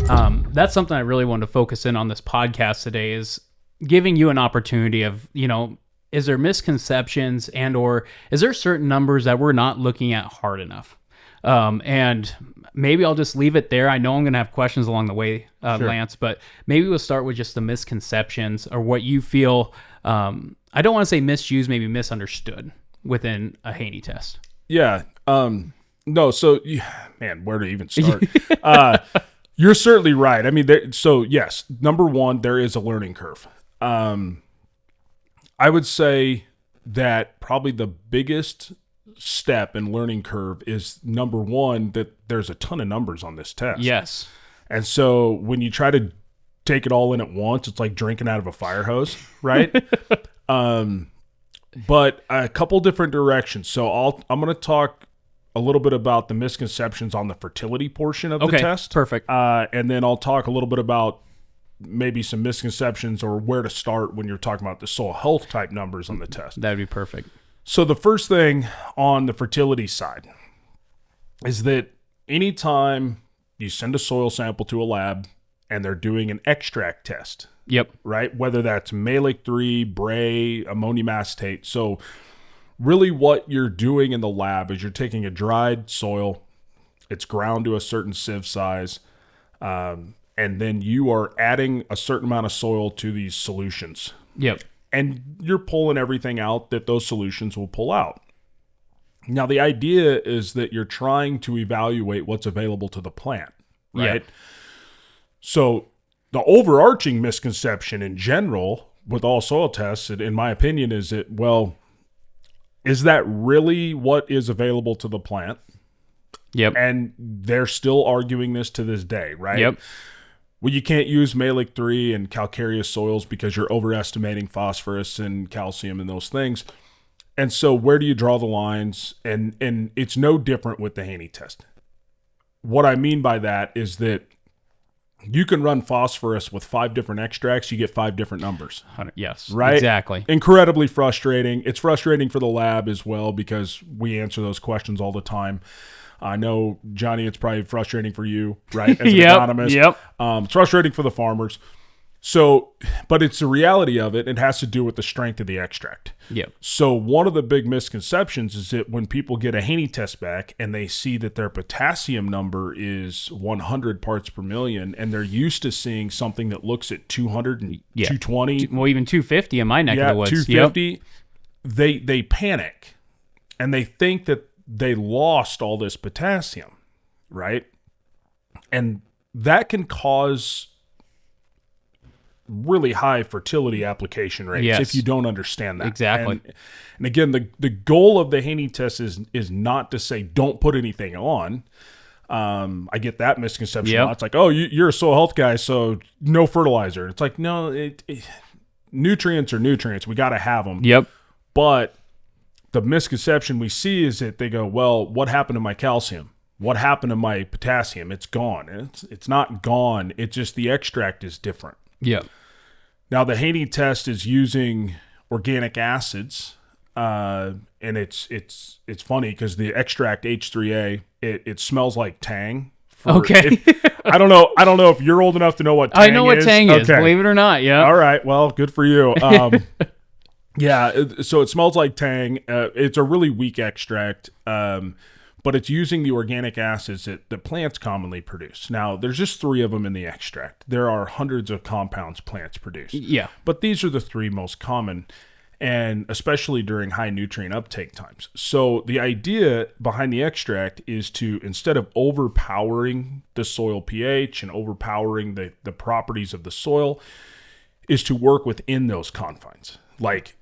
That's something I really wanted to focus in on this podcast today, is giving you an opportunity of, is there misconceptions or is there certain numbers that we're not looking at hard enough? And maybe I'll just leave it there. I know I'm going to have questions along the way, Sure. Lance, but maybe we'll start with just the misconceptions or what you feel, I don't want to say misused, maybe misunderstood within a Haney test. Yeah. No, so, man, where to even start? You're certainly right. I mean, so yes, number one, there is a learning curve. I would say that probably the biggest step in learning curve is, number one, that there's a ton of numbers on this test. Yes. And so when you try to take it all in at once, it's like drinking out of a fire hose, right? But a couple different directions. So I'm going to talk a little bit about the misconceptions on the fertility portion of the test. Perfect. And then I'll talk a little bit about maybe some misconceptions or where to start when you're talking about the soil health type numbers on the test. That'd be perfect. So the first thing on the fertility side is that anytime you send a soil sample to a lab and they're doing an extract test, Yep. right? Whether that's Malik 3, Bray, ammonium acetate. So really what you're doing in the lab is you're taking a dried soil, it's ground to a certain sieve size, and then you are adding a certain amount of soil to these solutions. Yep. And you're pulling everything out that those solutions will pull out. Now, the idea is that you're trying to evaluate what's available to the plant, right? Yep. So the overarching misconception in general with all soil tests, in my opinion, is that, well, is that really what is available to the plant? Yep. And they're still arguing this to this day, right? Yep. Well, you can't use Malik 3 and calcareous soils because you're overestimating phosphorus and calcium and those things. And so where do you draw the lines? And it's no different with the Haney test. What I mean by that is that you can run phosphorus with 5 different extracts, you get 5 different numbers. Yes, right? Exactly. Incredibly frustrating. It's frustrating for the lab as well because we answer those questions all the time. I know, Johnny, it's probably frustrating for you, right, as an economist. Yep. It's frustrating for the farmers. So, but it's the reality of it. It has to do with the strength of the extract. Yep. So one of the big misconceptions is that when people get a Haney test back and they see that their potassium number is 100 parts per million, and they're used to seeing something that looks at 200 and 220. Well, even 250 in my neck of the woods. 250. Yep. They panic and they think that they lost all this potassium, right? And that can cause really high fertility application rates if you don't understand that. Exactly. And again, the goal of the Haney test is not to say don't put anything on. I get that misconception a lot. It's like, oh, you're a soil health guy, so no fertilizer. It's like, no, nutrients are nutrients. We got to have them. Yep. But the misconception we see is that they go, well, what happened to my calcium? What happened to my potassium? It's gone. It's not gone. It's just the extract is different. Yep. Now, the Haney test is using organic acids, and it's funny because the extract H3A, it smells like Tang. Okay. I don't know if you're old enough to know what Tang is. I know what Tang is, believe it or not. Yeah. All right. Well, good for you. Yeah, so it smells like Tang. It's a really weak extract, but it's using the organic acids that plants commonly produce. Now, there's just 3 of them in the extract. There are hundreds of compounds plants produce. Yeah. But these are the 3 most common, and especially during high nutrient uptake times. So the idea behind the extract is to, instead of overpowering the soil pH and overpowering the properties of the soil, is to work within those confines. Like,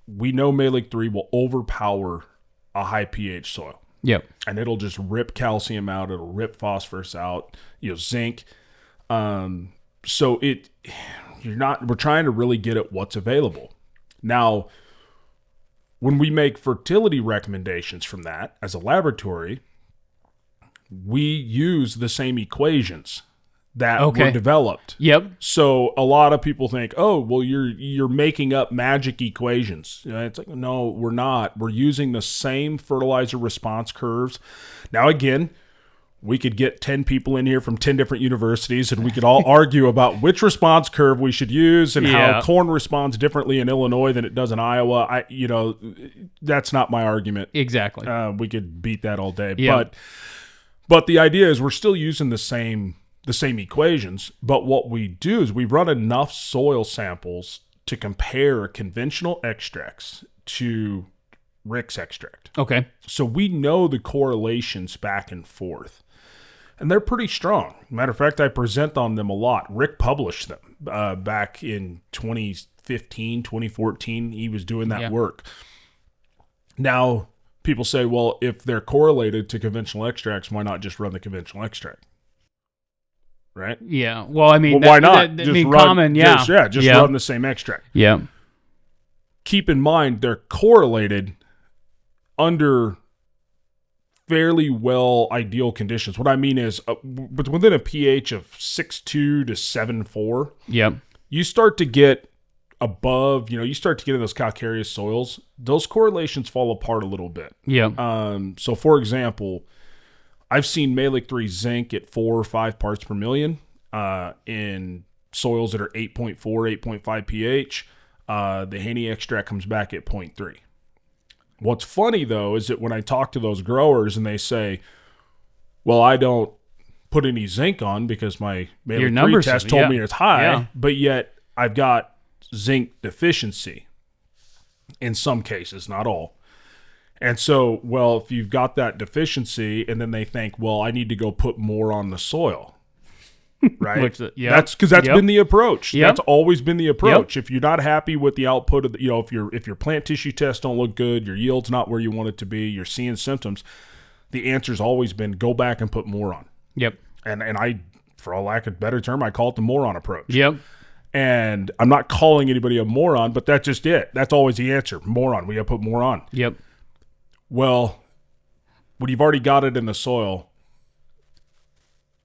we know Malik 3 will overpower a high pH soil. Yep. And it'll just rip calcium out. It'll rip phosphorus out, zinc. So we're trying to really get at what's available. Now, when we make fertility recommendations from that as a laboratory, we use the same equations that were developed. Yep. So a lot of people think, oh, well, you're making up magic equations. It's like, no, we're not. We're using the same fertilizer response curves. Now, again, we could get 10 people in here from 10 different universities and we could all argue about which response curve we should use and how corn responds differently in Illinois than it does in Iowa. That's not my argument. Exactly. We could beat that all day. Yeah. But the idea is we're still using the same equations, but what we do is we run enough soil samples to compare conventional extracts to Rick's extract. Okay. So we know the correlations back and forth. And they're pretty strong. Matter of fact, I present on them a lot. Rick published them back in 2015, 2014. He was doing that work. Now, people say, well, if they're correlated to conventional extracts, why not just run the conventional extract? Right? Yeah. Well, I mean, why not? Just run the same extract. Yeah. Keep in mind, they're correlated under fairly well ideal conditions. What I mean is, but within a pH of 6.2 to 7.4, you start to get above, you start to get in those calcareous soils. Those correlations fall apart a little bit. So, for example, I've seen Malik 3 zinc at 4 or 5 parts per million in soils that are 8.4, 8.5 pH. The Haney extract comes back at 0.3. What's funny, though, is that when I talk to those growers and they say, well, I don't put any zinc on because my Malik 3 test told me it's high, but yet I've got zinc deficiency in some cases, not all. And so, well, if you've got that deficiency and then they think, well, I need to go put more on the soil, right? That's because that's been the approach. That's always been the approach. If you're not happy with the output of the, if your plant tissue tests don't look good, your yield's not where you want it to be, you're seeing symptoms, the answer's always been go back and put more on. And I, for all lack of a better term, I call it the moron approach. And I'm not calling anybody a moron, but that's just it. That's always the answer. Moron. We got to put more on. Well, when you've already got it in the soil,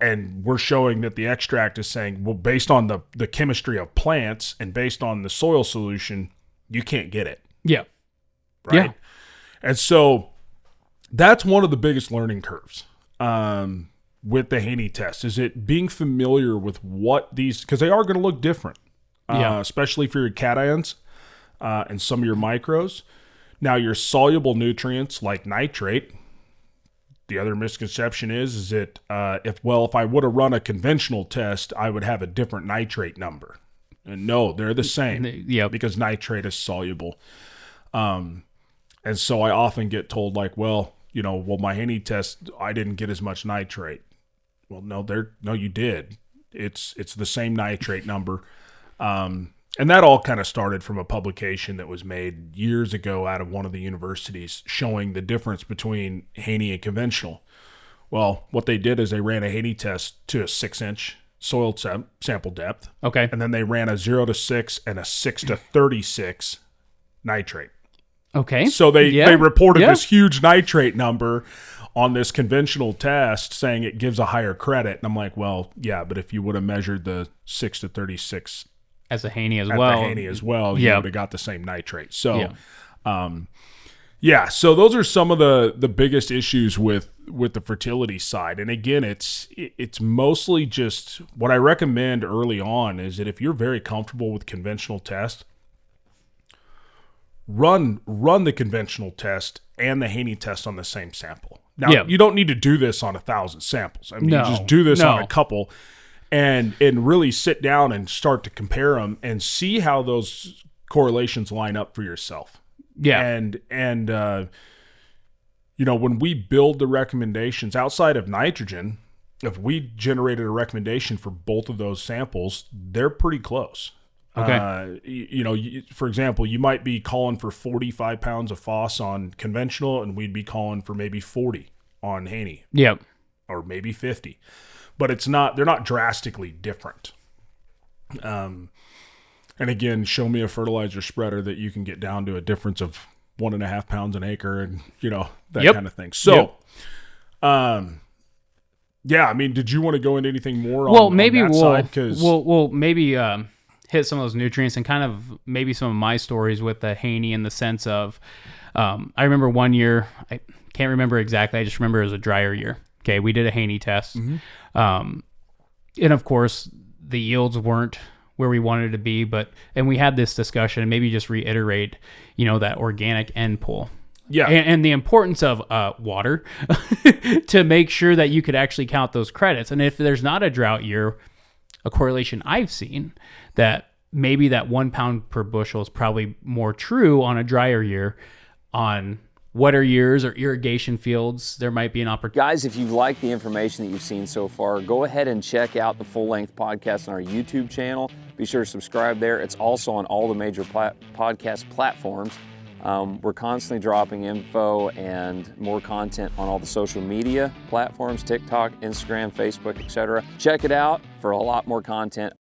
and we're showing that the extract is saying, well, based on the chemistry of plants and based on the soil solution, you can't get it. Right? And so that's one of the biggest learning curves with the Haney test, is it being familiar with what these, because they are going to look different, especially for your cations and some of your micros. Now, your soluble nutrients like nitrate, the other misconception is that if I would have run a conventional test, I would have a different nitrate number. And no, they're the same because nitrate is soluble. And so I often get told my Haney test, I didn't get as much nitrate. Well, no, you did. It's the same nitrate number. And that all kind of started from a publication that was made years ago out of one of the universities showing the difference between Haney and conventional. Well, what they did is they ran a Haney test to a 6-inch soil sample depth. Okay. And then they ran a 0 to 6 and a 6 to 36 nitrate. Okay. So they reported this huge nitrate number on this conventional test saying it gives a higher credit. And I'm like, well, yeah, but if you would have measured the 6 to 36 as a Haney as you would have got the same nitrate. So, so those are some of the biggest issues with the fertility side. And again, it's mostly just what I recommend early on is that if you're very comfortable with conventional test, run the conventional test and the Haney test on the same sample. Now, you don't need to do this on 1,000 samples. I mean, you just do this on a couple. And really sit down and start to compare them and see how those correlations line up for yourself. And when we build the recommendations outside of nitrogen, if we generated a recommendation for both of those samples, they're pretty close. Okay. For example, you might be calling for 45 pounds of phos on conventional, and we'd be calling for maybe 40 on Haney. Or maybe 50. But they're not drastically different. And again, show me a fertilizer spreader that you can get down to a difference of 1.5 pounds an acre and, that kind of thing. So, did you want to go into anything more on that side? We'll maybe hit some of those nutrients and kind of maybe some of my stories with the Haney in the sense of, I remember one year, I can't remember exactly, I just remember it was a drier year. Okay, we did a Haney test. And of course, the yields weren't where we wanted to be, and we had this discussion, and maybe just reiterate, that organic end pull. Yeah. And the importance of water to make sure that you could actually count those credits. And if there's not a drought year, a correlation I've seen that maybe that 1 pound per bushel is probably more true on a drier year. On wetter years or irrigation fields, there might be an opportunity. Guys, if you like the information that you've seen so far, go ahead and check out the full-length podcast on our YouTube channel. Be sure to subscribe there. It's also on all the major podcast platforms. We're constantly dropping info and more content on all the social media platforms, TikTok, Instagram, Facebook, etc. Check it out for a lot more content.